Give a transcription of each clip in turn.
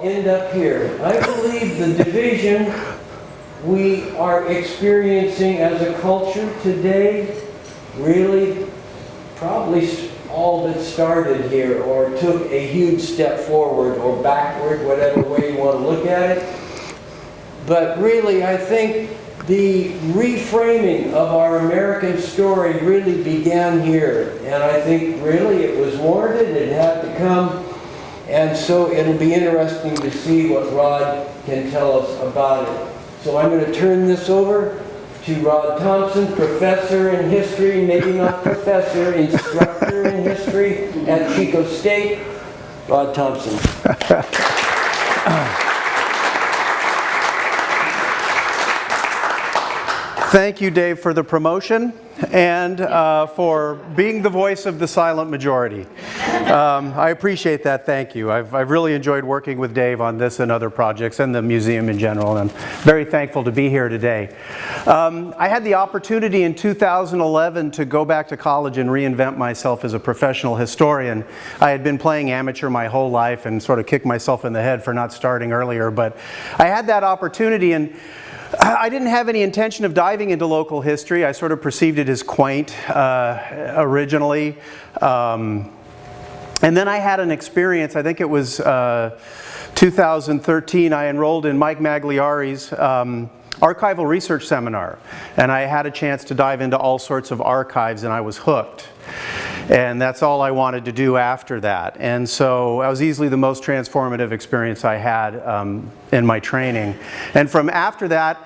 end up here. I believe the division we are experiencing as a culture today really probably all that started here or took a huge step forward or backward, whatever way you want to look at it. But really, I think the reframing of our American story really began here. And I think really it was warranted, it had to come. And so it'll be interesting to see what Rod can tell us about it. So I'm going to turn this over to Rod Thomson, professor in history, maybe not professor, instructor in history at Chico State. Rod Thomson. Thank you, Dave, for the promotion and for being the voice of the silent majority. I appreciate that. Thank you. I've really enjoyed working with Dave on this and other projects and the museum in general, and I'm very thankful to be here today. I had the opportunity in 2011 to go back to college and reinvent myself as a professional historian. I had been playing amateur my whole life and sort of kicked myself in the head for not starting earlier, but I had that opportunity, and I didn't have any intention of diving into local history. I sort of perceived it as quaint originally. And then I had an experience, I think it was 2013, I enrolled in Mike Magliari's archival research seminar. And I had a chance to dive into all sorts of archives, and I was hooked. And that's all I wanted to do after that. And so that was easily the most transformative experience I had in my training. And from after that,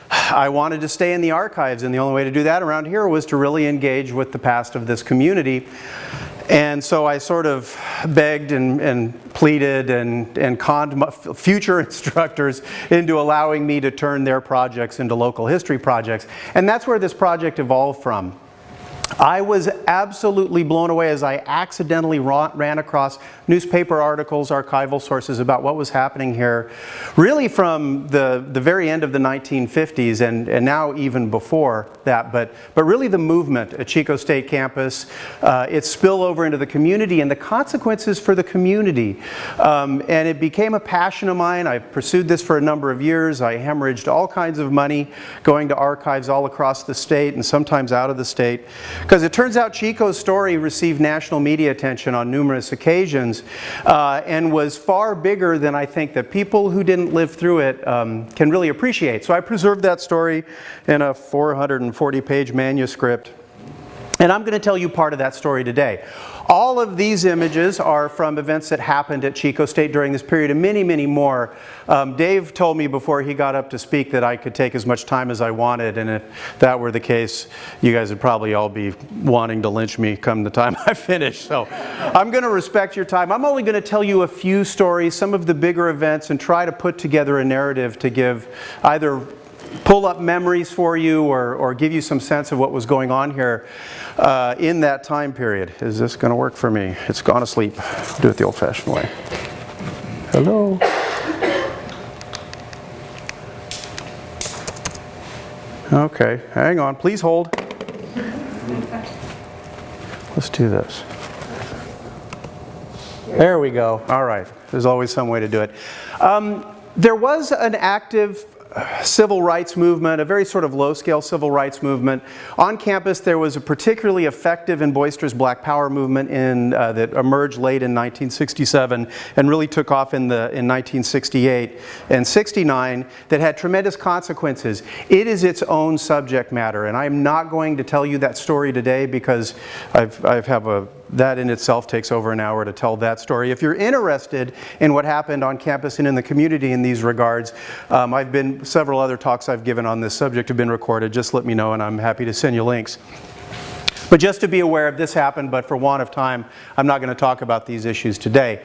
I wanted to stay in the archives, and the only way to do that around here was to really engage with the past of this community. And so I sort of begged and pleaded and conned future instructors into allowing me to turn their projects into local history projects. And that's where this project evolved from. I was absolutely blown away as I accidentally ran across newspaper articles, archival sources about what was happening here, really from the very end of the 1950s and now even before that, but really the movement at Chico State campus, its spillover into the community and the consequences for the community. And it became a passion of mine. I pursued this for a number of years. I hemorrhaged all kinds of money going to archives all across the state and sometimes out of the state. Because it turns out Chico's story received national media attention on numerous occasions and was far bigger than I think that people who didn't live through it can really appreciate. So I preserved that story in a 440-page manuscript. And I'm going to tell you part of that story today. All of these images are from events that happened at Chico State during this period, and many, many more. Dave told me before he got up to speak that I could take as much time as I wanted, and if that were the case, you guys would probably all be wanting to lynch me come the time I finish. So I'm going to respect your time. I'm only going to tell you a few stories, some of the bigger events, and try to put together a narrative to give either pull up memories for you or give you some sense of what was going on here in that time period. Is this going to work for me? It's gone asleep. Do it the old-fashioned way. Hello. Okay, hang on. Please hold. Let's do this. There we go. All right. There's always some way to do it. There was an active civil rights movement, a very sort of low-scale civil rights movement. On campus there was a particularly effective and boisterous Black Power movement that emerged late in 1967 and really took off in 1968 and 69 that had tremendous consequences. It is its own subject matter, and I'm not going to tell you that story today because that in itself takes over an hour to tell that story. If you're interested in what happened on campus and in the community in these regards, several other talks I've given on this subject have been recorded. Just let me know and I'm happy to send you links. But just to be aware of this happened, but for want of time, I'm not going to talk about these issues today.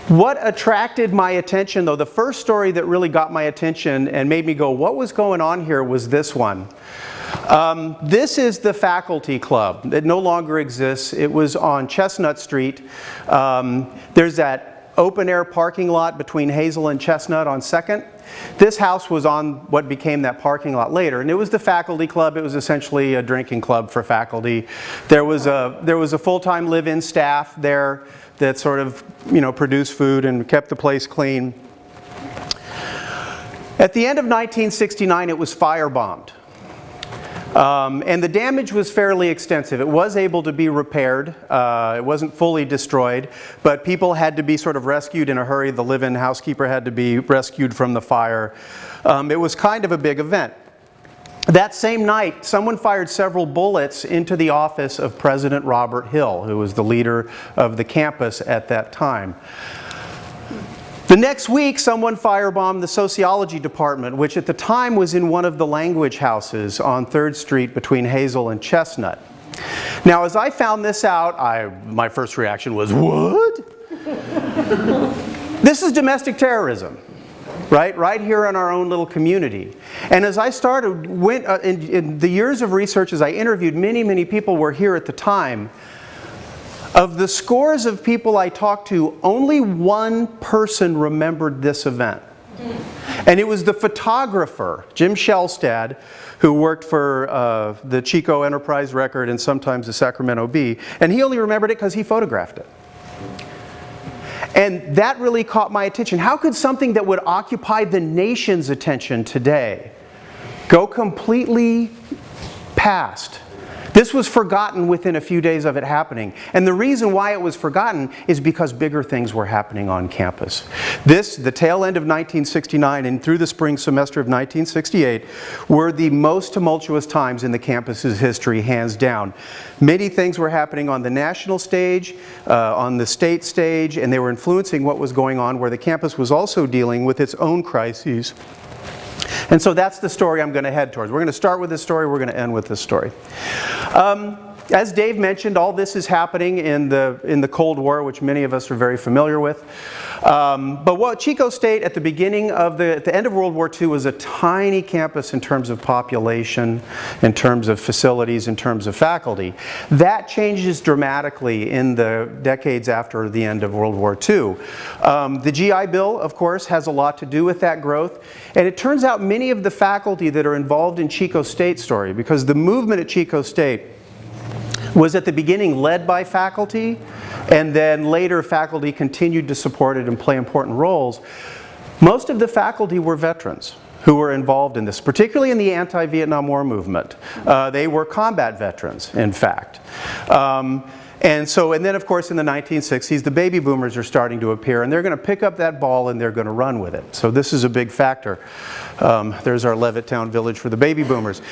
What attracted my attention, though, the first story that really got my attention and made me go, what was going on here, was this one. This is the faculty club. It no longer exists. It was on Chestnut Street. There's that open-air parking lot between Hazel and Chestnut on 2nd. This house was on what became that parking lot later, and it was the faculty club. It was essentially a drinking club for faculty. There was a full-time live-in staff there that sort of, produced food and kept the place clean. At the end of 1969, it was firebombed. And the damage was fairly extensive. It was able to be repaired. It wasn't fully destroyed, but people had to be sort of rescued in a hurry. The live-in housekeeper had to be rescued from the fire. It was kind of a big event. That same night, someone fired several bullets into the office of President Robert Hill, who was the leader of the campus at that time. The next week, someone firebombed the sociology department, which at the time was in one of the language houses on 3rd Street between Hazel and Chestnut. Now, as I found this out, my first reaction was, what? This is domestic terrorism, right? Right here in our own little community. And as I in the years of research, as I interviewed many people were here at the time, of the scores of people I talked to, only one person remembered this event. And it was the photographer, Jim Shellstad, who worked for the Chico Enterprise Record and sometimes the Sacramento Bee. And he only remembered it because he photographed it. And that really caught my attention. How could something that would occupy the nation's attention today go completely past? This was forgotten within a few days of it happening. And the reason why it was forgotten is because bigger things were happening on campus. The tail end of 1969 and through the spring semester of 1968, were the most tumultuous times in the campus's history, hands down. Many things were happening on the national stage, on the state stage, and they were influencing what was going on where the campus was also dealing with its own crises. And so that's the story I'm going to head towards. We're going to start with this story, we're going to end with this story. As Dave mentioned, all this is happening in the Cold War, which many of us are very familiar with. But what Chico State at the end of World War II was a tiny campus in terms of population, in terms of facilities, in terms of faculty. That changes dramatically in the decades after the end of World War II. The GI Bill, of course, has a lot to do with that growth. And it turns out many of the faculty that are involved in Chico State's story, because the movement at Chico State was at the beginning led by faculty, and then later faculty continued to support it and play important roles. Most of the faculty were veterans who were involved in this, particularly in the anti-Vietnam War movement. They were combat veterans, in fact. And then of course in the 1960s, the baby boomers are starting to appear, and they're going to pick up that ball and they're going to run with it. So this is a big factor. There's our Levittown village for the baby boomers.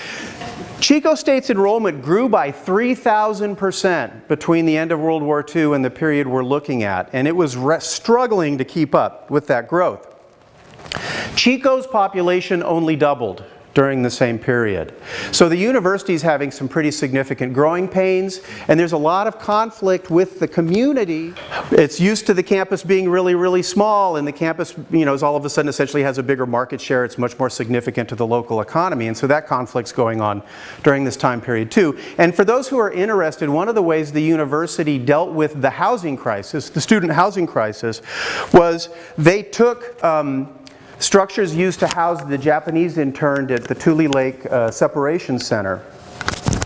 Chico State's enrollment grew by 3,000% between the end of World War II and the period we're looking at, and it was struggling to keep up with that growth. Chico's population only doubled during the same period. So the university is having some pretty significant growing pains, and there's a lot of conflict with the community. It's used to the campus being really small, and the campus, is all of a sudden essentially has a bigger market share. It's much more significant to the local economy, and so that conflict's going on during this time period too. And for those who are interested, one of the ways the university dealt with the housing crisis, the student housing crisis, was they took structures used to house the Japanese interned at the Tule Lake Separation Center,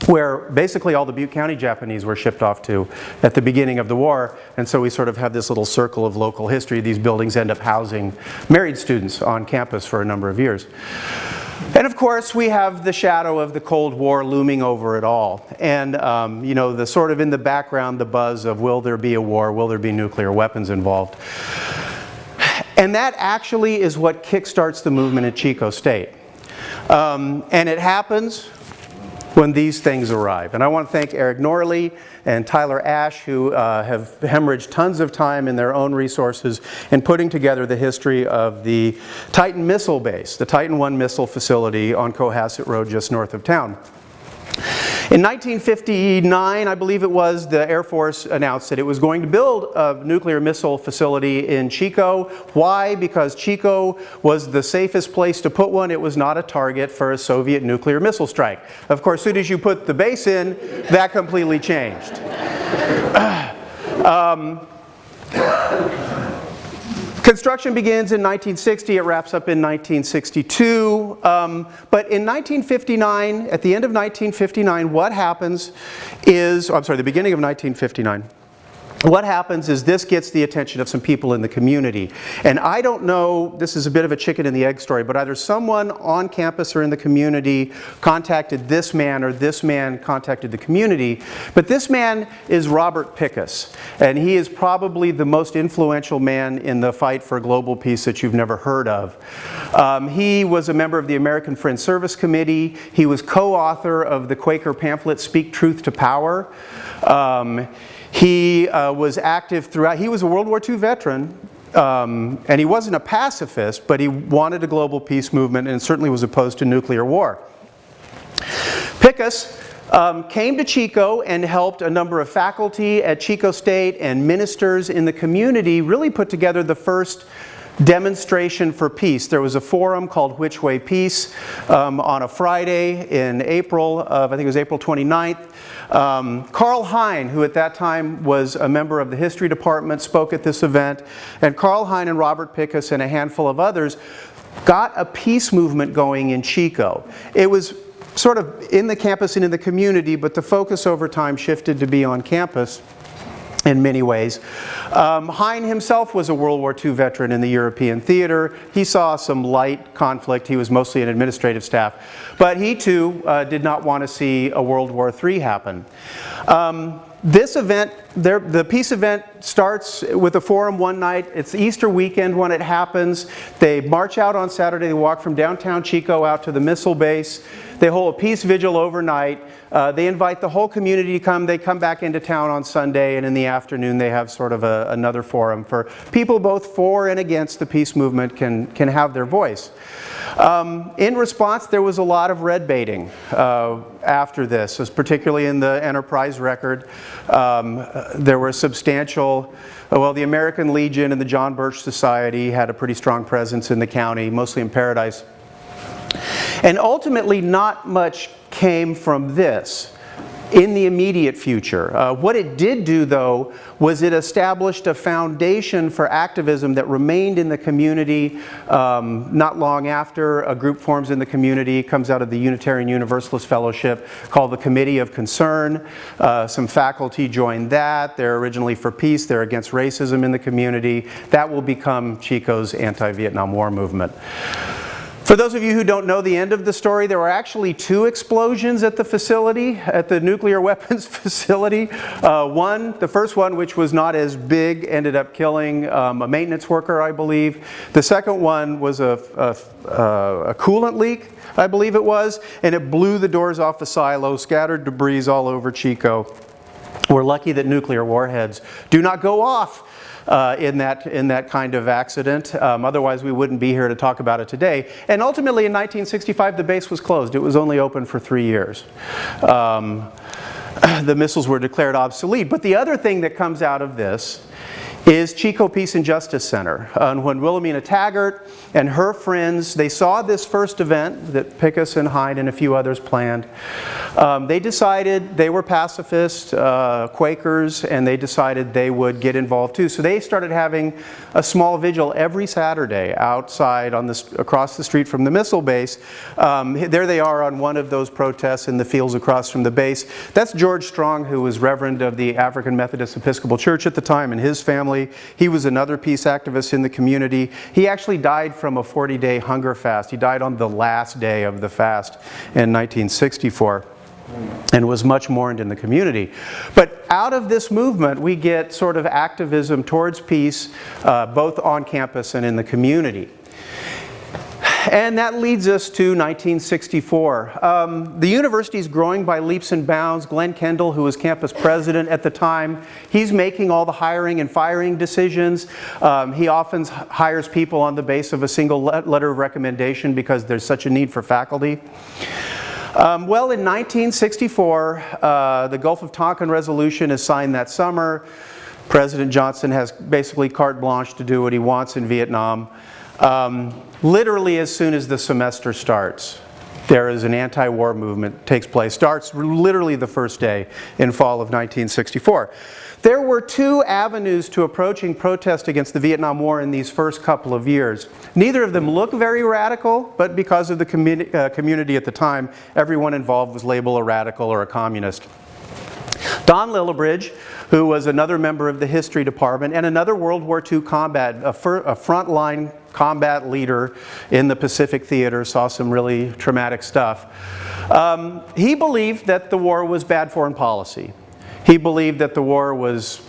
where basically all the Butte County Japanese were shipped off to at the beginning of the war. And so we sort of have this little circle of local history. These buildings end up housing married students on campus for a number of years. And of course, we have the shadow of the Cold War looming over it all. And, the sort of in the background, the buzz of will there be a war, will there be nuclear weapons involved? And that actually is what kickstarts the movement at Chico State. And it happens when these things arrive. And I want to thank Eric Norley and Tyler Ash, who have hemorrhaged tons of time in their own resources in putting together the history of the Titan missile base, the Titan 1 missile facility on Cohasset Road just north of town. In 1959, I believe it was, the Air Force announced that it was going to build a nuclear missile facility in Chico. Why? Because Chico was the safest place to put one. It was not a target for a Soviet nuclear missile strike. Of course, as soon as you put the base in, that completely changed. Construction begins in 1960, it wraps up in 1962, but in 1959, at the end of 1959, what happens is, the beginning of 1959, what happens is this gets the attention of some people in the community. And I don't know, this is a bit of a chicken and the egg story, but either someone on campus or in the community contacted this man or this man contacted the community. But this man is Robert Pickus, and he is probably the most influential man in the fight for global peace that you've never heard of. He was a member of the American Friends Service Committee. He was co-author of the Quaker pamphlet Speak Truth to Power. He was active throughout. He was a World War II veteran, and he wasn't a pacifist, but he wanted a global peace movement and certainly was opposed to nuclear war. Pickus came to Chico and helped a number of faculty at Chico State and ministers in the community really put together the first demonstration for peace. There was a forum called Which Way Peace on a Friday in April of, I think it was April 29th. Carl Hein, who at that time was a member of the history department, spoke at this event. And Carl Hein and Robert Pickus and a handful of others got a peace movement going in Chico. It was sort of in the campus and in the community, but the focus over time shifted to be on campus in many ways. Hein himself was a World War II veteran in the European theater. He saw some light conflict. He was mostly an administrative staff. But he too did not want to see a World War III happen. This event, the peace event, starts with a forum one night. It's Easter weekend when it happens. They march out on Saturday. They walk from downtown Chico out to the missile base. They hold a peace vigil overnight. They invite the whole community to come. They come back into town on Sunday, and in the afternoon they have sort of another forum for people both for and against the peace movement can have their voice. In response, there was a lot of red baiting after this, particularly in the Enterprise record. There were substantial, well, the American Legion and the John Birch Society had a pretty strong presence in the county, mostly in Paradise. And ultimately, not much came from this in the immediate future. What it did do, though, was it established a foundation for activism that remained in the community. Not long after, a group forms in the community, comes out of the Unitarian Universalist Fellowship, called the Committee of Concern. Some faculty joined that. They're originally for peace. They're against racism in the community. That will become Chico's anti-Vietnam War movement. For those of you who don't know the end of the story, there were actually 2 explosions at the facility, at the nuclear weapons facility. The first one, which was not as big, ended up killing a maintenance worker, I believe. The second one was a coolant leak, I believe it was, and it blew the doors off the silo, scattered debris all over Chico. We're lucky that nuclear warheads do not go off in that kind of accident. Otherwise, we wouldn't be here to talk about it today. And ultimately, in 1965, the base was closed. It was only open for 3 years. The missiles were declared obsolete. But the other thing that comes out of this is Chico Peace and Justice Center. When Wilhelmina Taggart and her friends, they saw this first event that Pickus and Hyde and a few others planned. They decided, they were pacifists, Quakers, and they decided they would get involved too. So they started having a small vigil every Saturday outside across the street from the missile base. There they are on one of those protests in the fields across from the base. That's George Strong, who was Reverend of the African Methodist Episcopal Church at the time, and his family. He was another peace activist in the community. He actually died from a 40-day hunger fast. He died on the last day of the fast in 1964 and was much mourned in the community. But out of this movement, we get sort of activism towards peace, both on campus and in the community. And that leads us to 1964. The university is growing by leaps and bounds. Glenn Kendall, who was campus president at the time, he's making all the hiring and firing decisions. He often hires people on the basis of a single letter of recommendation because there's such a need for faculty. Well, in 1964, the Gulf of Tonkin Resolution is signed that summer. President Johnson has basically carte blanche to do what he wants in Vietnam. Literally as soon as the semester starts, there is an anti-war movement takes place. Starts literally the first day in fall of 1964. There were 2 avenues to approaching protest against the Vietnam War in these first couple of years. Neither of them look very radical, but because of the community at the time, everyone involved was labeled a radical or a communist. Don Lillibridge, who was another member of the history department and another World War II combat, a frontline combat leader in the Pacific Theater, saw some really traumatic stuff. He believed that the war was bad foreign policy. He believed that the war was,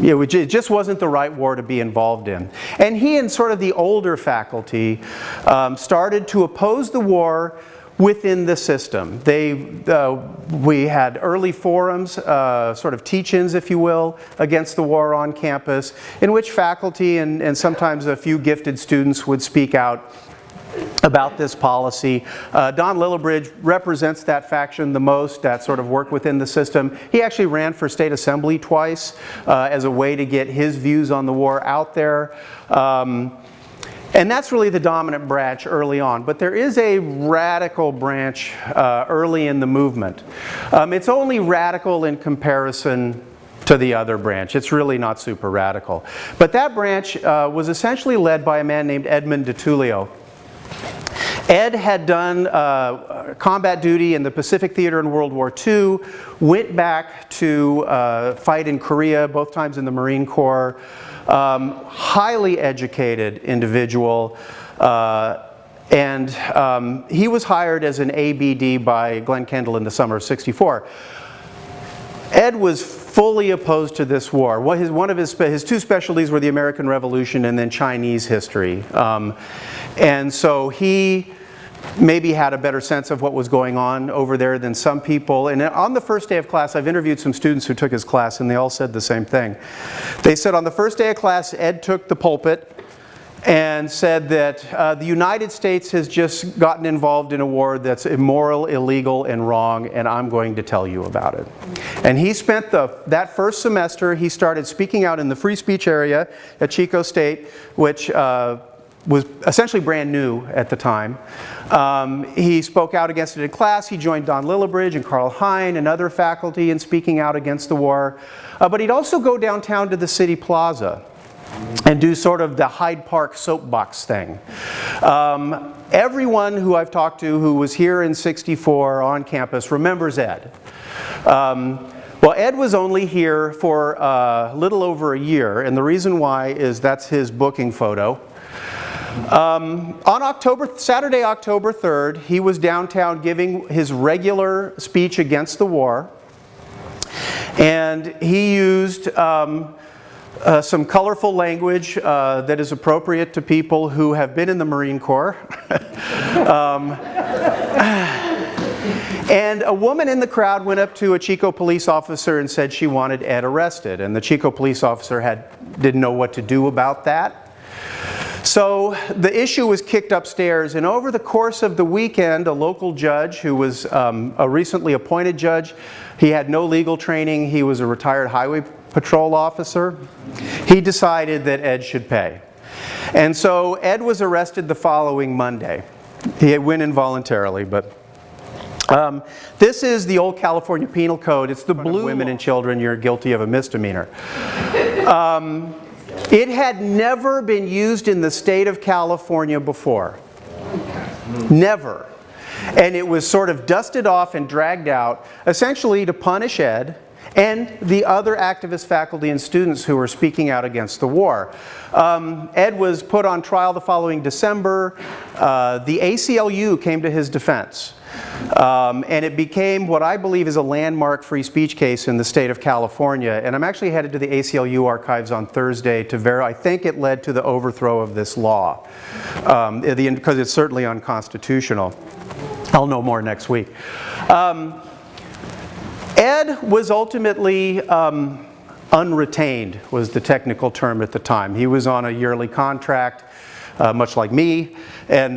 it just wasn't the right war to be involved in. And he and sort of the older faculty started to oppose the war within the system. We had early forums, sort of teach-ins, if you will, against the war on campus, in which faculty and sometimes a few gifted students would speak out about this policy. Don Lillibridge represents that faction the most, that sort of work within the system. He actually ran for state assembly twice as a way to get his views on the war out there. And that's really the dominant branch early on. But there is a radical branch early in the movement. It's only radical in comparison to the other branch. It's really not super radical. But that branch was essentially led by a man named Edmund DeTullio. Ed had done combat duty in the Pacific Theater in World War II, went back to fight in Korea, both times in the Marine Corps. Highly educated individual, and he was hired as an ABD by Glenn Kendall in the summer of '64. Ed was fully opposed to this war. One of his two specialties were the American Revolution and then Chinese history. And so he maybe had a better sense of what was going on over there than some people. And on the first day of class, I've interviewed some students who took his class, and they all said the same thing. They said on the first day of class, Ed took the pulpit and said that the United States has just gotten involved in a war that's immoral, illegal, and wrong, and I'm going to tell you about it. And he spent that first semester, he started speaking out in the free speech area at Chico State, which was essentially brand new at the time. He spoke out against it in class. He joined Don Lillibridge and Carl Hine and other faculty in speaking out against the war. But he'd also go downtown to the City Plaza and do sort of the Hyde Park soapbox thing. Everyone who I've talked to who was here in '64 on campus remembers Ed. Well, Ed was only here for a little over a year, and the reason why is that's his booking photo. On Saturday, October 3rd, he was downtown giving his regular speech against the war, and he used some colorful language that is appropriate to people who have been in the Marine Corps. And a woman in the crowd went up to a Chico police officer and said she wanted Ed arrested, and the Chico police officer didn't know what to do about that. So the issue was kicked upstairs, and over the course of the weekend, a local judge who was a recently appointed judge, he had no legal training, he was a retired highway patrol officer, he decided that Ed should pay. And so Ed was arrested the following Monday. He went involuntarily, but this is the old California Penal Code. It's the blue women and children, you're guilty of a misdemeanor. It had never been used in the state of California before. Never. And it was sort of dusted off and dragged out, essentially to punish Ed and the other activist faculty and students who were speaking out against the war. Ed was put on trial the following December. The ACLU came to his defense. And it became what I believe is a landmark free speech case in the state of California. And I'm actually headed to the ACLU archives on Thursday to verify. I think it led to the overthrow of this law, because it's certainly unconstitutional. I'll know more next week. Ed was ultimately unretained, was the technical term at the time. He was on a yearly contract, much like me, and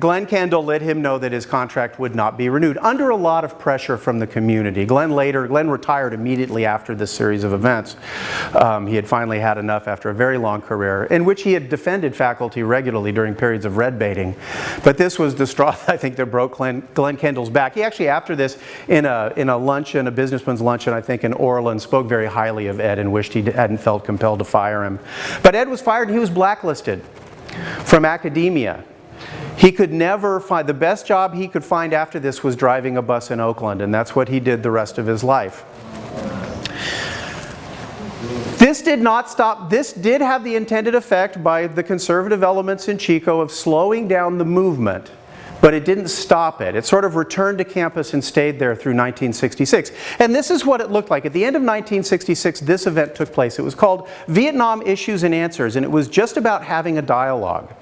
Glenn Kendall let him know that his contract would not be renewed, under a lot of pressure from the community. Glenn retired immediately after this series of events. He had finally had enough after a very long career, in which he had defended faculty regularly during periods of red baiting. But this was the straw, I think, that broke Glenn Kendall's back. He actually, after this, in a luncheon, a businessman's luncheon, I think in Orland, spoke very highly of Ed and wished he hadn't felt compelled to fire him. But Ed was fired and he was blacklisted from academia. He could never find, the best job he could find after this was driving a bus in Oakland, and that's what he did the rest of his life. This did not stop, this did have the intended effect by the conservative elements in Chico of slowing down the movement, but it didn't stop it. It sort of returned to campus and stayed there through 1966. And this is what it looked like. At the end of 1966, this event took place. It was called Vietnam Issues and Answers, and it was just about having a dialogue.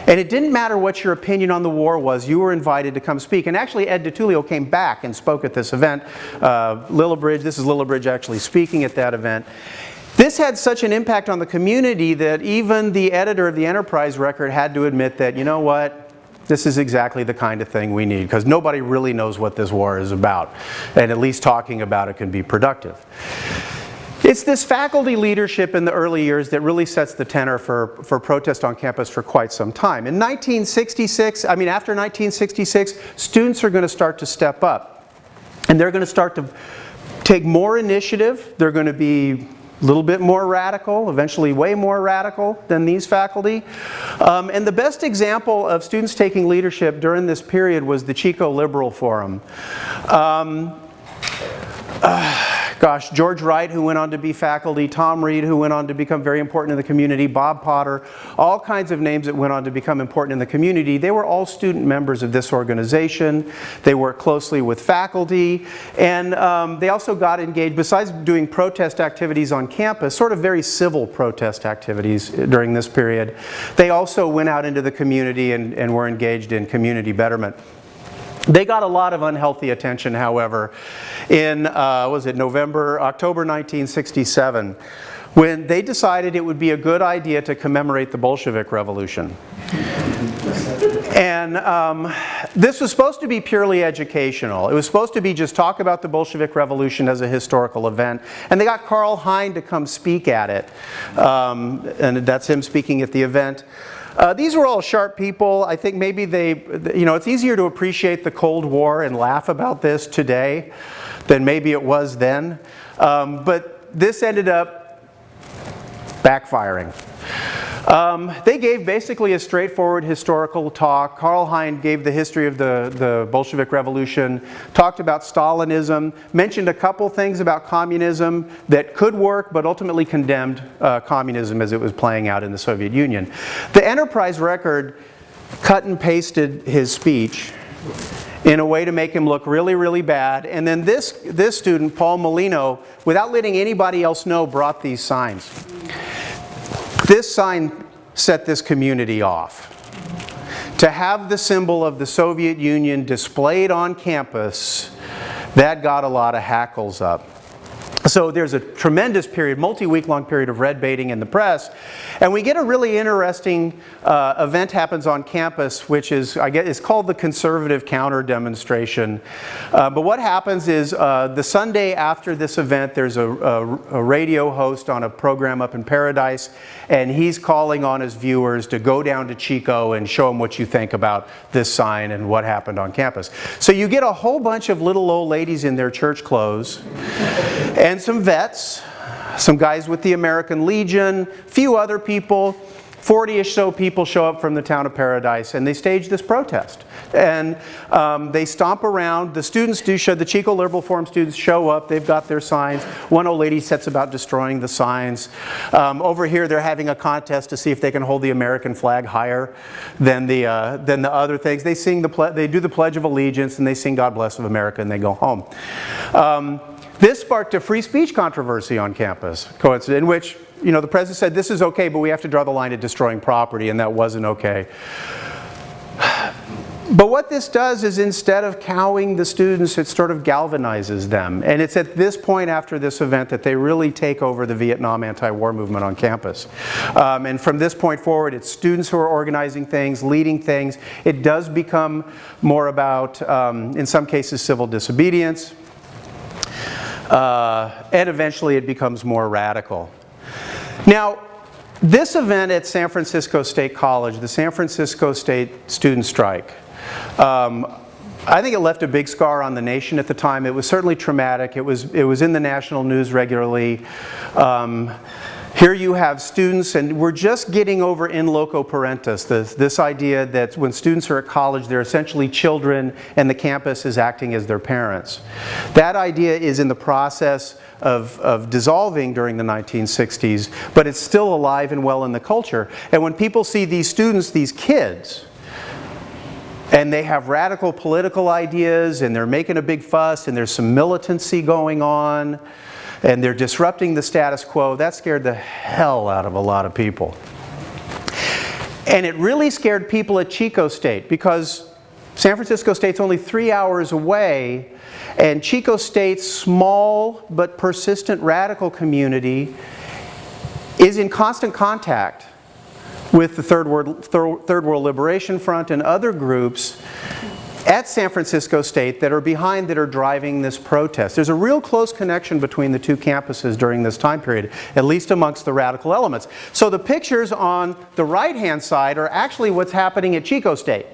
And it didn't matter what your opinion on the war was, you were invited to come speak. And actually Ed DiTullio came back and spoke at this event. Lillibridge, this is Lillibridge actually speaking at that event. This had such an impact on the community that even the editor of the Enterprise record had to admit that, you know what, this is exactly the kind of thing we need, because nobody really knows what this war is about. And at least talking about it can be productive. It's this faculty leadership in the early years that really sets the tenor for protest on campus for quite some time. In 1966, after 1966, students are going to start to step up. And they're going to start to take more initiative. They're going to be a little bit more radical, eventually way more radical than these faculty. And the best example of students taking leadership during this period was the Chico Liberal Forum. George Wright, who went on to be faculty, Tom Reed, who went on to become very important in the community, Bob Potter, all kinds of names that went on to become important in the community. They were all student members of this organization. They worked closely with faculty, and they also got engaged, besides doing protest activities on campus, sort of very civil protest activities during this period. They also went out into the community and were engaged in community betterment. They got a lot of unhealthy attention, however, in, October 1967, when they decided it would be a good idea to commemorate the Bolshevik Revolution. And this was supposed to be purely educational. It was supposed to be just talk about the Bolshevik Revolution as a historical event. And they got Karl Hein to come speak at it. And that's him speaking at the event. These were all sharp people. I think maybe it's easier to appreciate the Cold War and laugh about this today than maybe it was then. But this ended up backfiring. They gave basically a straightforward historical talk. Karl Hein gave the history of the Bolshevik Revolution, talked about Stalinism, mentioned a couple things about communism that could work, but ultimately condemned communism as it was playing out in the Soviet Union. The Enterprise record cut and pasted his speech in a way to make him look really, really bad. And then this student, Paul Molino, without letting anybody else know, brought these signs. This sign set this community off. To have the symbol of the Soviet Union displayed on campus, that got a lot of hackles up. So there's a tremendous period, multi-week long period of red baiting in the press, and we get a really interesting event happens on campus, which is, is called the conservative counter demonstration. But what happens is the Sunday after this event, there's a radio host on a program up in Paradise, and he's calling on his viewers to go down to Chico and show them what you think about this sign and what happened on campus. So you get a whole bunch of little old ladies in their church clothes, and some vets, some guys with the American Legion, a few other people, 40-ish so people show up from the town of Paradise, and they stage this protest. And they stomp around. The students do show, the Chico Liberal Forum students show up. They've got their signs. One old lady sets about destroying the signs. Over here, they're having a contest to see if they can hold the American flag higher than the other things. They sing they do the Pledge of Allegiance, and they sing God Bless of America, and they go home. This sparked a free speech controversy on campus, in which the president said this is okay, but we have to draw the line at destroying property, and that wasn't okay. But what this does is, instead of cowing the students, it sort of galvanizes them. And it's at this point after this event that they really take over the Vietnam anti-war movement on campus. And from this point forward, it's students who are organizing things, leading things. It does become more about, in some cases, civil disobedience. And eventually it becomes more radical. Now, this event at San Francisco State College, the San Francisco State student strike, I think it left a big scar on the nation at the time. It was certainly traumatic. It was in the national news regularly. Here you have students, and we're just getting over in loco parentis, this idea that when students are at college, they're essentially children and the campus is acting as their parents. That idea is in the process of dissolving during the 1960s, but it's still alive and well in the culture. And when people see these students, these kids, and they have radical political ideas, and they're making a big fuss, and there's some militancy going on, and they're disrupting the status quo, that scared the hell out of a lot of people. And it really scared people at Chico State, because San Francisco State's only 3 hours away, and Chico State's small but persistent radical community is in constant contact with the Third World Liberation Front and other groups at San Francisco State that are driving this protest. There's a real close connection between the two campuses during this time period, at least amongst the radical elements. So the pictures on the right-hand side are actually what's happening at Chico State.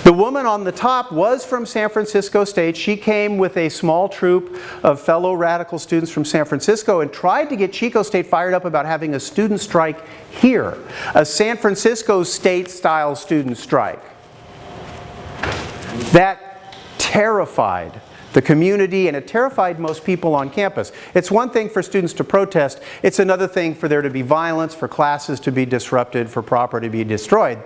The woman on the top was from San Francisco State. She came with a small troop of fellow radical students from San Francisco and tried to get Chico State fired up about having a student strike here, a San Francisco State-style student strike. That terrified the community, and it terrified most people on campus. It's one thing for students to protest, it's another thing for there to be violence, for classes to be disrupted, for property to be destroyed.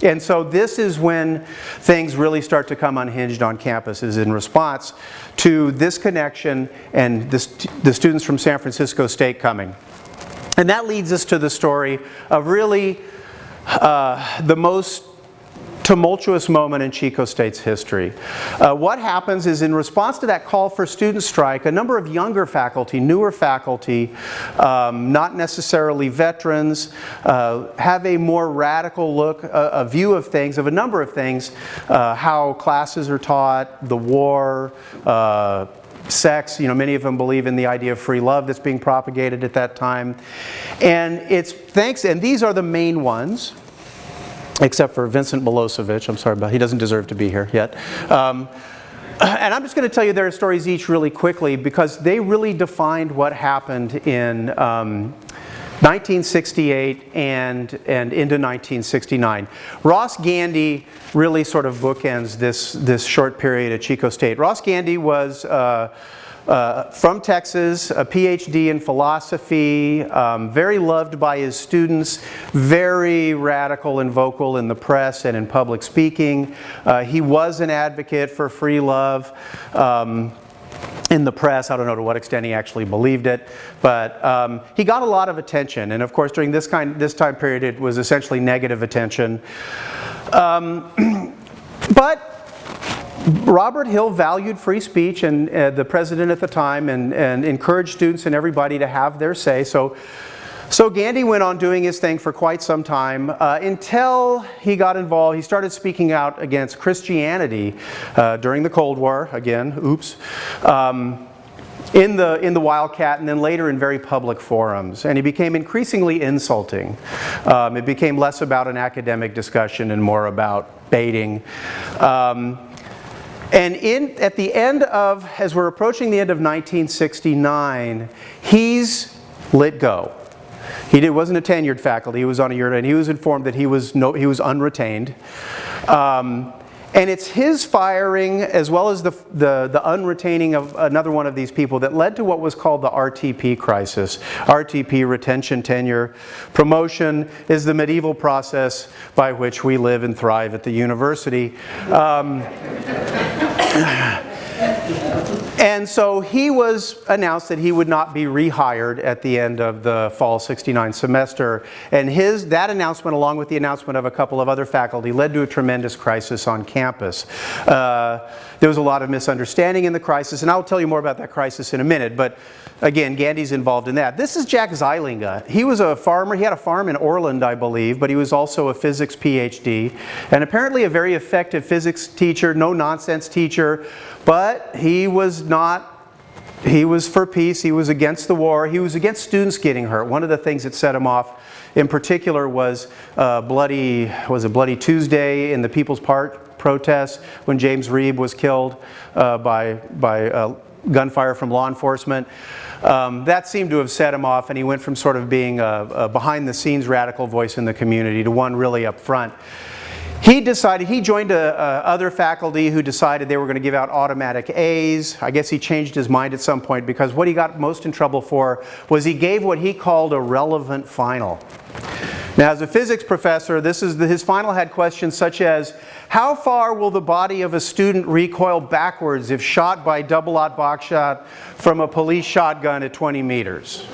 And so this is when things really start to come unhinged on campus, is in response to this connection and the students from San Francisco State coming. And that leads us to the story of really the most tumultuous moment in Chico State's history. What happens is, in response to that call for student strike, a number of younger faculty, newer faculty, not necessarily veterans, have a more radical look, a view of things, of a number of things, how classes are taught, the war, sex. Many of them believe in the idea of free love that's being propagated at that time. And and these are the main ones, except for Vincent Milosevic. I'm sorry, but he doesn't deserve to be here yet. And I'm just going to tell you their stories each really quickly, because they really defined what happened in 1968 and into 1969. Ross Gandy really sort of bookends this short period at Chico State. Ross Gandy was from Texas, a PhD in philosophy, very loved by his students, very radical and vocal in the press and in public speaking. He was an advocate for free love in the press. I don't know to what extent he actually believed it, but he got a lot of attention. And of course, during this time period, it was essentially negative attention. But Robert Hill valued free speech, and the president at the time, and encouraged students and everybody to have their say. So Gandy went on doing his thing for quite some time until he got involved. He started speaking out against Christianity during the Cold War. Again, oops. In the Wildcat, and then later in very public forums. And he became increasingly insulting. It became less about an academic discussion and more about baiting. And at the end of, as we're approaching the end of 1969, he's let go. He wasn't a tenured faculty, he was on a year, and he was informed that he was unretained. And it's his firing, as well as the unretaining of another one of these people, that led to what was called the RTP crisis. RTP, retention, tenure, promotion, is the medieval process by which we live and thrive at the university. And so he was announced that he would not be rehired at the end of the fall '69 semester. And that announcement, along with the announcement of a couple of other faculty, led to a tremendous crisis on campus. There was a lot of misunderstanding in the crisis, and I'll tell you more about that crisis in a minute. But again, Gandy's involved in that. This is Jack Zeilinga. He was a farmer. He had a farm in Orland, I believe, but he was also a physics PhD, and apparently a very effective physics teacher, no-nonsense teacher. But he was for peace. He was against the war. He was against students getting hurt. One of the things that set him off in particular was Bloody Tuesday in the People's Park protests, when James Reeb was killed by gunfire from law enforcement. That seemed to have set him off, and he went from sort of being a behind-the-scenes radical voice in the community to one really up front. He joined other faculty who decided they were going to give out automatic A's. I guess he changed his mind at some point, because what he got most in trouble for was he gave what he called a relevant final. Now, as a physics professor, his final had questions such as, how far will the body of a student recoil backwards if shot by double-aught box shot from a police shotgun at 20 meters?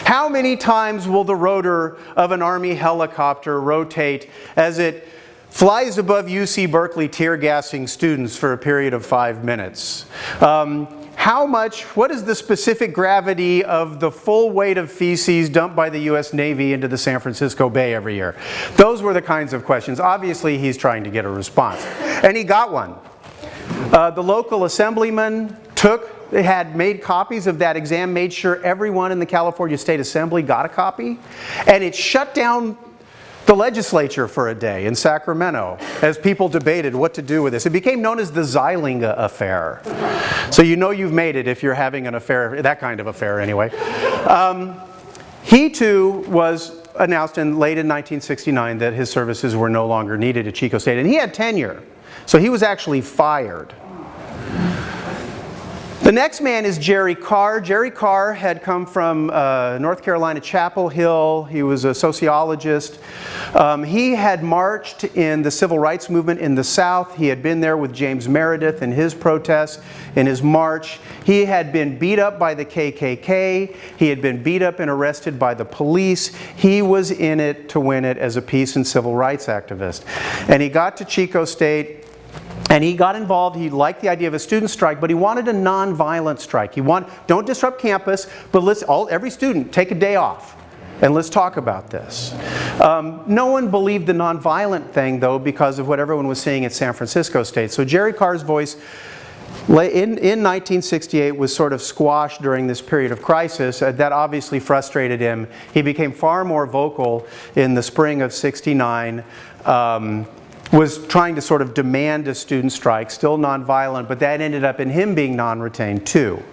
How many times will the rotor of an Army helicopter rotate as it flies above UC Berkeley tear gassing students for a period of 5 minutes? What is the specific gravity of the full weight of feces dumped by the US Navy into the San Francisco Bay every year? Those were the kinds of questions. Obviously, he's trying to get a response. And he got one. The local assemblyman had made copies of that exam, made sure everyone in the California State Assembly got a copy, and it shut down the legislature for a day in Sacramento as people debated what to do with this. It became known as the Zylinga affair. So you know you've made it if you're having an affair, that kind of affair anyway. He too was announced late in 1969 that his services were no longer needed at Chico State, and he had tenure, so he was actually fired. The next man is Jerry Carr. Jerry Carr had come from North Carolina, Chapel Hill. He was a sociologist. He had marched in the civil rights movement in the South. He had been there with James Meredith in his protests, in his march. He had been beat up by the KKK. He had been beat up and arrested by the police. He was in it to win it as a peace and civil rights activist. And he got to Chico State, and he got involved. He liked the idea of a student strike, but he wanted a non-violent strike. Don't disrupt campus, but every student take a day off, and let's talk about this. No one believed the non-violent thing, though, because of what everyone was seeing at San Francisco State. So Jerry Carr's voice in 1968 was sort of squashed during this period of crisis. That obviously frustrated him. He became far more vocal in the spring of '69. Was trying to sort of demand a student strike, still nonviolent, but that ended up in him being non-retained too.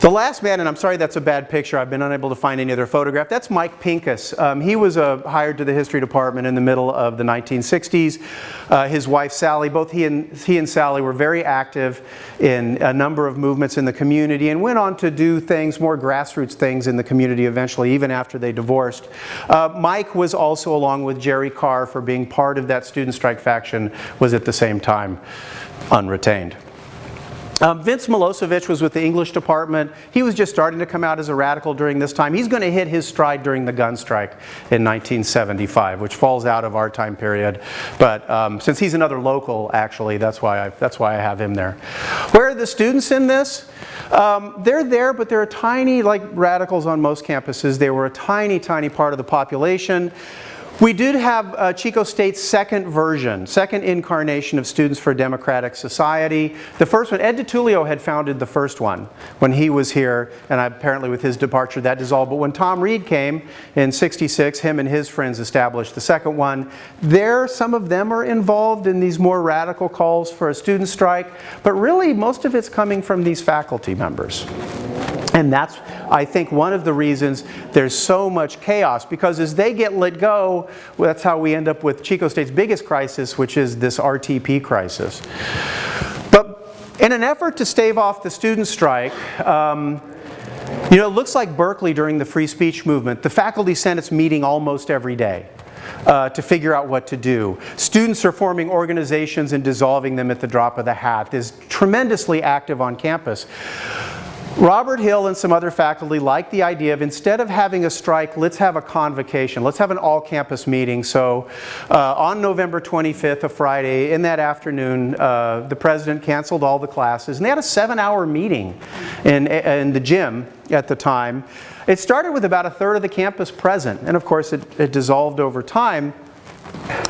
The last man, and I'm sorry that's a bad picture, I've been unable to find any other photograph, that's Mike Pincus. He was hired to the history department in the middle of the 1960s. His wife Sally, both he and Sally were very active in a number of movements in the community and went on to do things, more grassroots things in the community eventually, even after they divorced. Mike was also, along with Jerry Carr, for being part of that student strike faction, was at the same time unretained. Vince Milosevic was with the English department. He was just starting to come out as a radical during this time. He's going to hit his stride during the gun strike in 1975, which falls out of our time period. But since he's another local, actually, that's why I have him there. Where are the students in this? They're there, but they're a tiny, like radicals on most campuses, they were a tiny, tiny part of the population. We did have Chico State's second incarnation of Students for a Democratic Society. The first one, Ed DiTullio had founded the first one when he was here, and apparently with his departure that dissolved. But when Tom Reed came in '66, him and his friends established the second one. Some of them are involved in these more radical calls for a student strike, but really most of it's coming from these faculty members. And that's, I think, one of the reasons there's so much chaos, because as they get let go, well, that's how we end up with Chico State's biggest crisis, which is this RTP crisis. But in an effort to stave off the student strike, it looks like Berkeley during the free speech movement, the faculty senate's meeting almost every day to figure out what to do. Students are forming organizations and dissolving them at the drop of the hat. Is tremendously active on campus. Robert Hill and some other faculty liked the idea of, instead of having a strike, let's have a convocation. Let's have an all-campus meeting. So on November 25th, a Friday, in that afternoon, the president canceled all the classes, and they had a 7-hour meeting in the gym at the time. It started with about a third of the campus present, and of course it dissolved over time.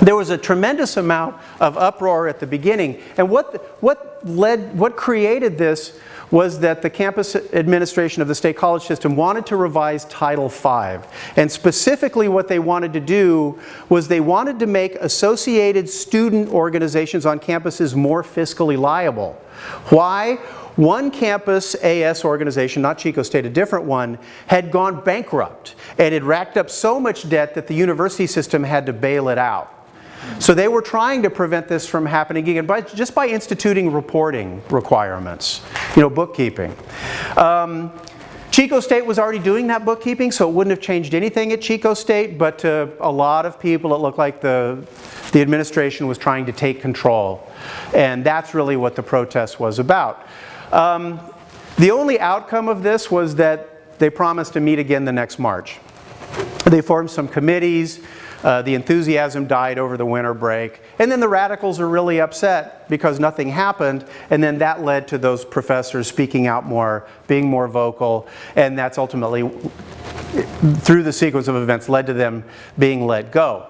There was a tremendous amount of uproar at the beginning, and what created this was that the campus administration of the state college system wanted to revise Title V. And specifically what they wanted to do was they wanted to make associated student organizations on campuses more fiscally liable. Why? One campus AS organization, not Chico State, a different one, had gone bankrupt and had racked up so much debt that the university system had to bail it out. So they were trying to prevent this from happening again just by instituting reporting requirements, bookkeeping. Chico State was already doing that bookkeeping, so it wouldn't have changed anything at Chico State, but to a lot of people it looked like the administration was trying to take control. And that's really what the protest was about. The only outcome of this was that they promised to meet again the next March. They formed some committees. The enthusiasm died over the winter break. And then the radicals are really upset because nothing happened. And then that led to those professors speaking out more, being more vocal. And that's ultimately, through the sequence of events, led to them being let go.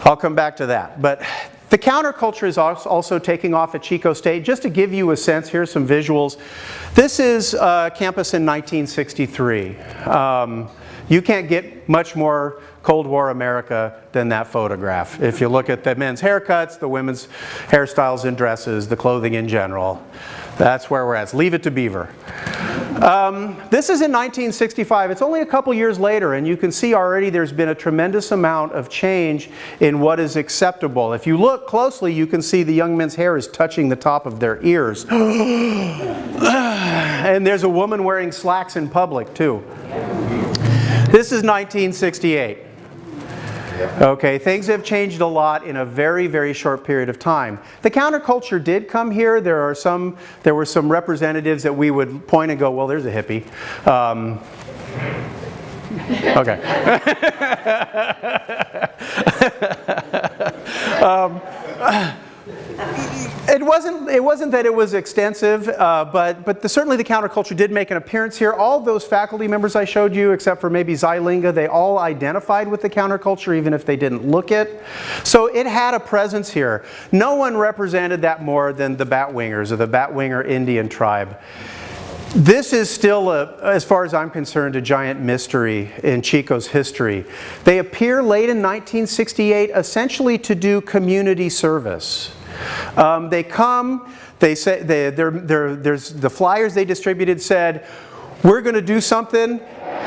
I'll come back to that. But the counterculture is also taking off at Chico State. Just to give you a sense, here's some visuals. This is campus in 1963. You can't get much more Cold War America than that photograph. If you look at the men's haircuts, the women's hairstyles and dresses, the clothing in general, that's where we're at. Leave it to Beaver. This is in 1965. It's only a couple years later, and you can see already there's been a tremendous amount of change in what is acceptable. If you look closely, you can see the young men's hair is touching the top of their ears. And there's a woman wearing slacks in public, too. This is 1968. Okay, things have changed a lot in a very, very short period of time. The counterculture did come here. There were some representatives that we would point and go, well, there's a hippie. Okay. It wasn't that it was extensive, but certainly the counterculture did make an appearance here. All those faculty members I showed you, except for maybe Zylinga, they all identified with the counterculture even if they didn't look it. So it had a presence here. No one represented that more than the Batwingers, or the Batwinger Indian tribe. This is still, as far as I'm concerned, a giant mystery in Chico's history. They appear late in 1968 essentially to do community service. They come, they say, there's the flyers they distributed said, we're going to do something,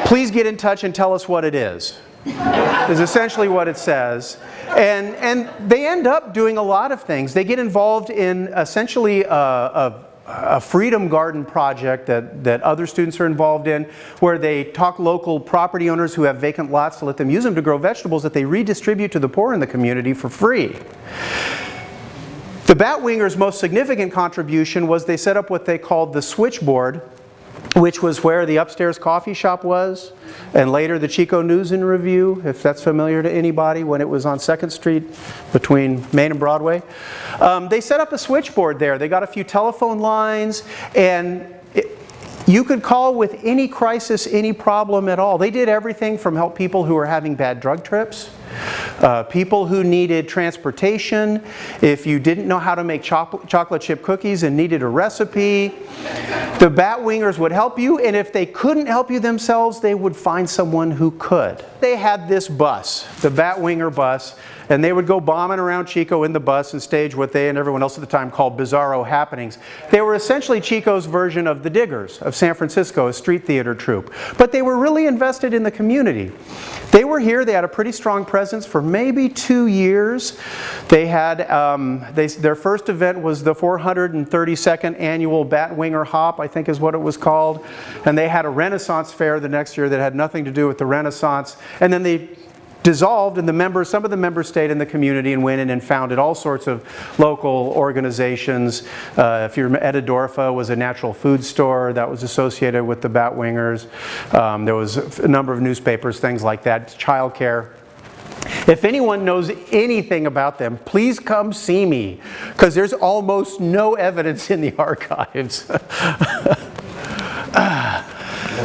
please get in touch and tell us what it is essentially what it says. And they end up doing a lot of things. They get involved in essentially a freedom garden project that other students are involved in, where they talk local property owners who have vacant lots to let them use them to grow vegetables that they redistribute to the poor in the community for free. The Batwingers' most significant contribution was they set up what they called the switchboard, which was where the upstairs coffee shop was, and later the Chico News and Review, if that's familiar to anybody, when it was on 2nd Street between Main and Broadway. They set up a switchboard there. They got a few telephone lines, and you could call with any crisis, any problem at all. They did everything from help people who were having bad drug trips, people who needed transportation, if you didn't know how to make chocolate chip cookies and needed a recipe, the Batwingers would help you, and if they couldn't help you themselves, they would find someone who could. They had this bus, the Batwinger bus, and they would go bombing around Chico in the bus and stage what they and everyone else at the time called bizarro happenings. They were essentially Chico's version of the Diggers of San Francisco, a street theater troupe. But they were really invested in the community. They were here, they had a pretty strong presence for maybe 2 years. They had, their first event was the 432nd annual Batwinger Hop, I think is what it was called. And they had a Renaissance fair the next year that had nothing to do with the Renaissance. And then they dissolved, and some of the members stayed in the community and went in and founded all sorts of local organizations. If you remember, Edidorfa was a natural food store that was associated with the Batwingers. There was a number of newspapers, things like that, childcare. If anyone knows anything about them, please come see me, because there's almost no evidence in the archives.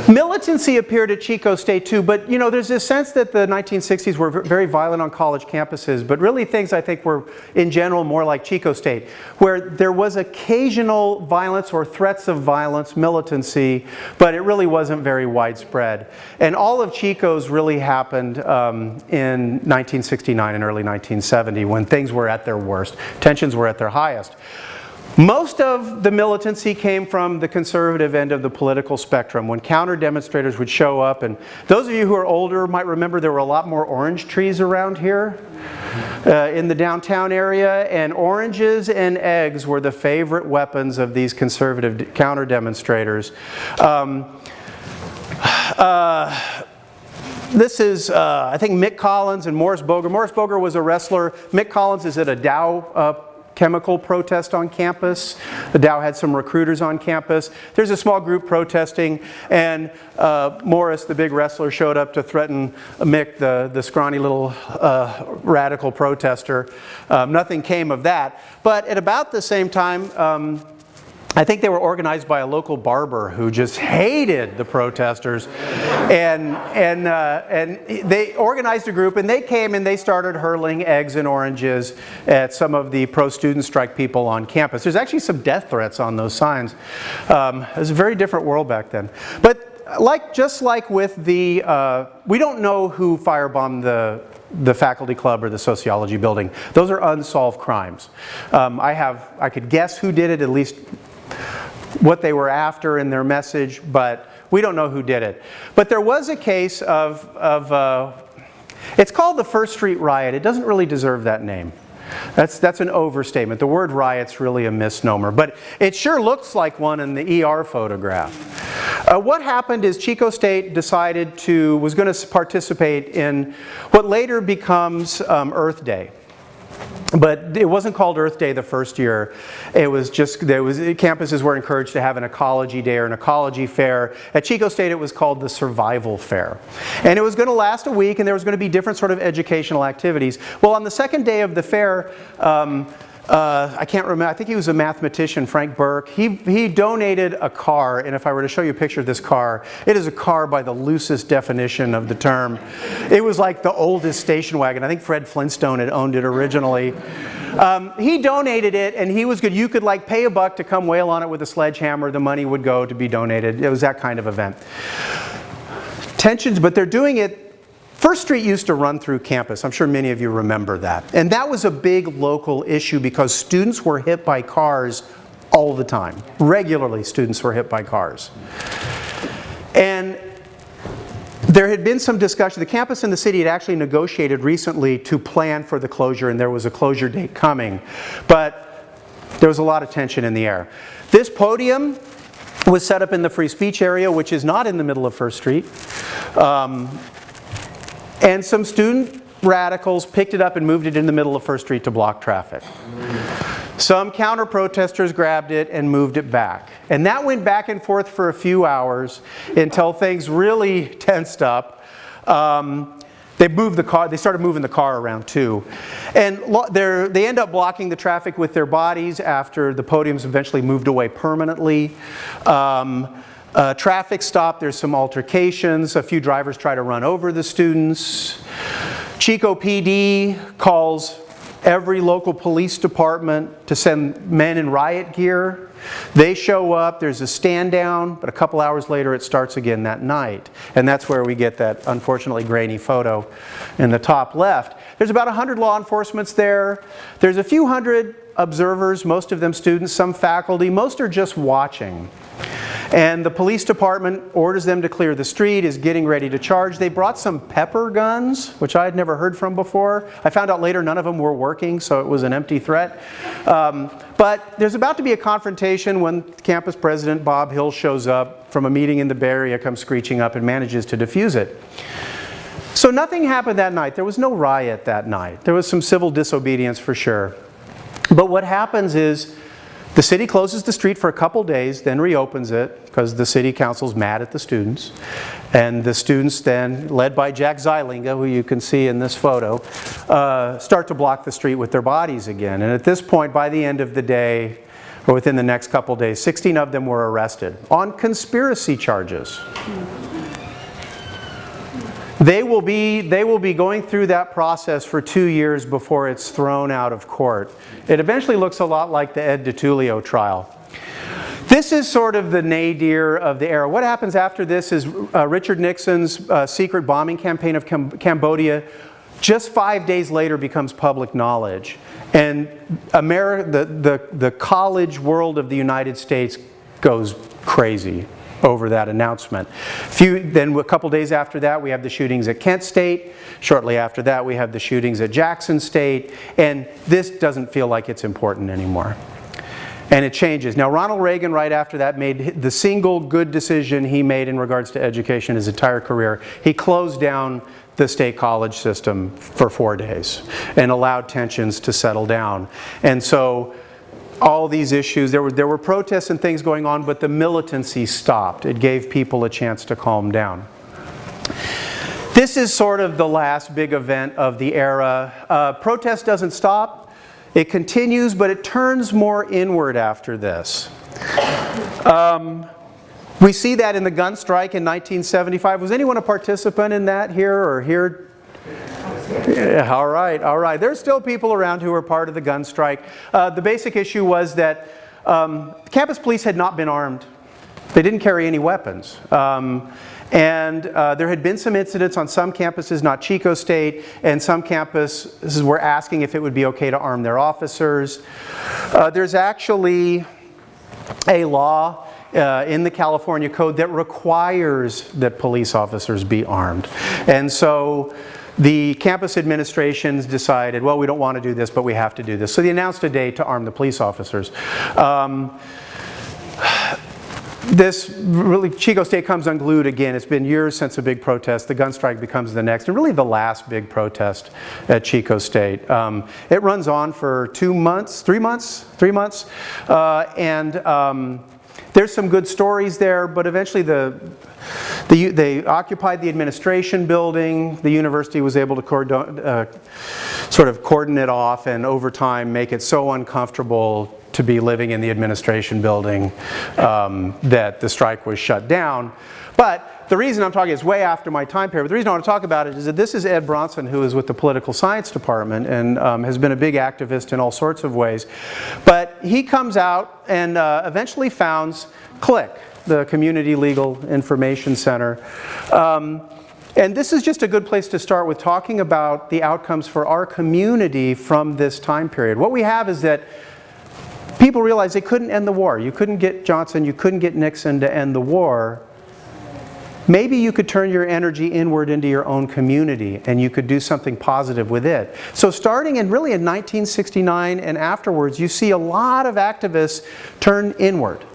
Militancy appeared at Chico State too, but you know, there's this sense that the 1960s were very violent on college campuses, but really things I think were in general more like Chico State, where there was occasional violence or threats of violence, militancy, but it really wasn't very widespread. And all of Chico's really happened in 1969 and early 1970 when things were at their worst, tensions were at their highest. Most of the militancy came from the conservative end of the political spectrum when counter demonstrators would show up, and those of you who are older might remember there were a lot more orange trees around here in the downtown area, and oranges and eggs were the favorite weapons of these conservative counter demonstrators. This is, I think, Mick Collins and Morris Boger. Morris Boger was a wrestler. Mick Collins is at a Dow chemical protest on campus. The Dow had some recruiters on campus. There's a small group protesting, and Morris, the big wrestler, showed up to threaten Mick, the scrawny little radical protester. Nothing came of that. But at about the same time, I think they were organized by a local barber who just hated the protesters, and they organized a group, and they came and they started hurling eggs and oranges at some of the pro-student strike people on campus. There's actually some death threats on those signs. It was a very different world back then. But just like with the, we don't know who firebombed the faculty club or the sociology building. Those are unsolved crimes. I could guess who did it, at least what they were after in their message, but we don't know who did it. But there was a case of it's called the First Street Riot. It doesn't really deserve that name. That's an overstatement. The word riot's really a misnomer, but it sure looks like one in the ER photograph. What happened is Chico State was going to participate in what later becomes Earth Day. But it wasn't called Earth Day the first year. It was just, campuses were encouraged to have an ecology day or an ecology fair. At Chico State it was called the Survival Fair. And it was going to last a week, and there was going to be different sort of educational activities. Well, on the second day of the fair, I can't remember, I think he was a mathematician, Frank Burke. He donated a car, and if I were to show you a picture of this car, it is a car by the loosest definition of the term. It was like the oldest station wagon. I think Fred Flintstone had owned it originally. He donated it, and he was good. You could like pay $1 to come wail on it with a sledgehammer. The money would go to be donated. It was that kind of event. Tensions, but they're doing it. First Street used to run through campus. I'm sure many of you remember that. And that was a big local issue because students were hit by cars all the time. Regularly, students were hit by cars. And there had been some discussion. The campus and the city had actually negotiated recently to plan for the closure, and there was a closure date coming. But there was a lot of tension in the air. This podium was set up in the free speech area, which is not in the middle of First Street. And some student radicals picked it up and moved it in the middle of First Street to block traffic. Some counter-protesters grabbed it and moved it back. And that went back and forth for a few hours until things really tensed up. They started moving the car around too. And they end up blocking the traffic with their bodies after the podiums eventually moved away permanently. Traffic stop, there's some altercations. A few drivers try to run over the students. Chico PD calls every local police department to send men in riot gear. They show up, there's a stand down, but a couple hours later it starts again that night. And that's where we get that unfortunately grainy photo in the top left. There's about 100 law enforcements there. There's a few hundred observers, most of them students, some faculty. Most are just watching. And the police department orders them to clear the street, is getting ready to charge. They brought some pepper guns, which I had never heard from before. I found out later none of them were working, so it was an empty threat. But there's about to be a confrontation when campus president Bob Hill shows up from a meeting in the Bay Area, comes screeching up and manages to defuse it. So nothing happened that night. There was no riot that night. There was some civil disobedience for sure. But what happens is the city closes the street for a couple days, then reopens it because the city council's mad at the students. And the students then, led by Jack Zeilinga, who you can see in this photo, start to block the street with their bodies again. And at this point, by the end of the day, or within the next couple days. 16 of them were arrested on conspiracy charges. They will be going through that process for 2 years before it's thrown out of court. It eventually looks a lot like the Ed DiTullio trial. This is sort of the nadir of the era. What happens after this is Richard Nixon's secret bombing campaign of Cambodia just 5 days later becomes public knowledge. And the college world of the United States goes crazy over that announcement. Then a couple days after that, we have the shootings at Kent State. Shortly after that, we have the shootings at Jackson State. And this doesn't feel like it's important anymore. And it changes. Now, Ronald Reagan, right after that, made the single good decision he made in regards to education his entire career. He closed down the state college system for 4 days and allowed tensions to settle down. And so all these issues, there were protests and things going on, but the militancy stopped. It gave people a chance to calm down. This is sort of the last big event of the era. Protest doesn't stop. It continues, but it turns more inward after this. We see that in the gun strike in 1975. Was anyone a participant in that here or here? Yeah, all right. There's still people around who are part of the gun strike. The basic issue was that campus police had not been armed. They didn't carry any weapons. And there had been some incidents on some campuses, not Chico State, and some campuses were asking if it would be okay to arm their officers. There's actually a law in the California Code that requires that police officers be armed. And so the campus administrations decided, well, we don't want to do this, but we have to do this. So they announced a day to arm the police officers. Chico State comes unglued again. It's been years since a big protest. The gun strike becomes the next, and really the last big protest at Chico State. It runs on for 3 months, and there's some good stories there, but eventually they occupied the administration building. The university was able to sort of cordon it off, and over time make it so uncomfortable to be living in the administration building that the strike was shut down. But the reason I'm talking is way after my time period. But the reason I want to talk about it is that this is Ed Bronson, who is with the political science department and has been a big activist in all sorts of ways. But he comes out and eventually founds CLIC, the Community Legal Information Center. And this is just a good place to start with talking about the outcomes for our community from this time period. What we have is that people realized they couldn't end the war. You couldn't get Johnson, you couldn't get Nixon to end the war. Maybe you could turn your energy inward into your own community and you could do something positive with it. So starting in 1969 and afterwards, you see a lot of activists turn inward,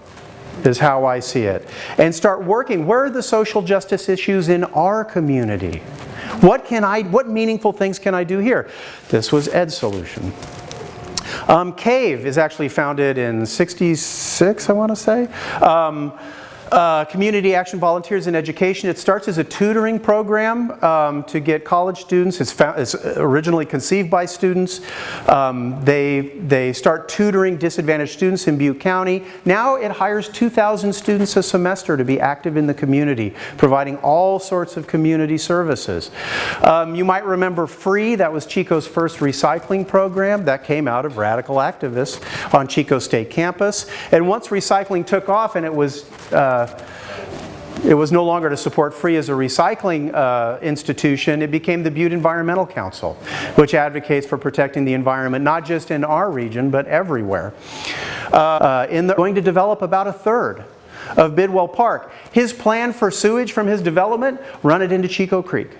is how I see it, and start working. Where are the social justice issues in our community? What meaningful things can I do here? This was Ed's solution. CAVE is actually founded in '66, I want to say. Community Action Volunteers in Education. It starts as a tutoring program to get college students. It's originally conceived by students. They start tutoring disadvantaged students in Butte County. Now it hires 2,000 students a semester to be active in the community, providing all sorts of community services. You might remember FREE, that was Chico's first recycling program. That came out of radical activists on Chico State campus. And once recycling took off and it was no longer to support FREE as a recycling institution, it became the Butte Environmental Council, which advocates for protecting the environment, not just in our region, but everywhere. Going to develop about a third of Bidwell Park. His plan for sewage from his development, run it into Chico Creek.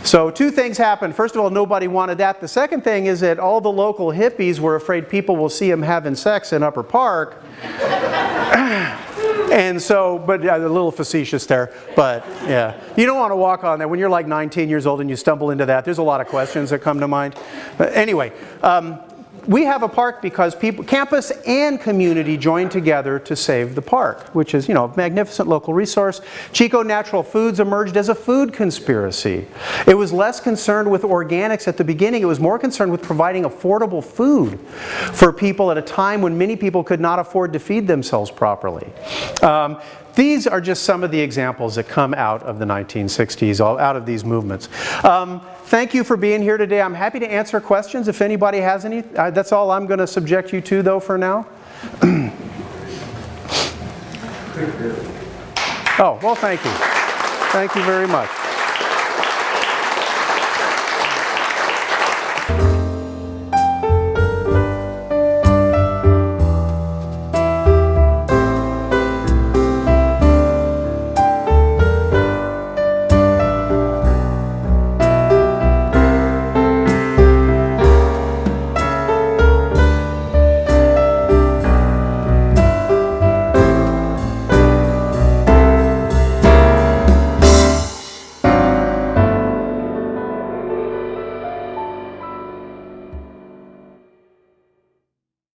So two things happened. First of all, nobody wanted that. The second thing is that all the local hippies were afraid people will see them having sex in Upper Park. And so, but yeah, a little facetious there, but yeah. You don't want to walk on that. When you're like 19 years old and you stumble into that, there's a lot of questions that come to mind. But anyway, we have a park because campus and community joined together to save the park, which is, a magnificent local resource. Chico Natural Foods emerged as a food conspiracy. It was less concerned with organics at the beginning. It was more concerned with providing affordable food for people at a time when many people could not afford to feed themselves properly. These are just some of the examples that come out of the 1960s, out of these movements. Thank you for being here today. I'm happy to answer questions if anybody has any. That's all I'm going to subject you to, though, for now. Oh, well, thank you. Thank you very much.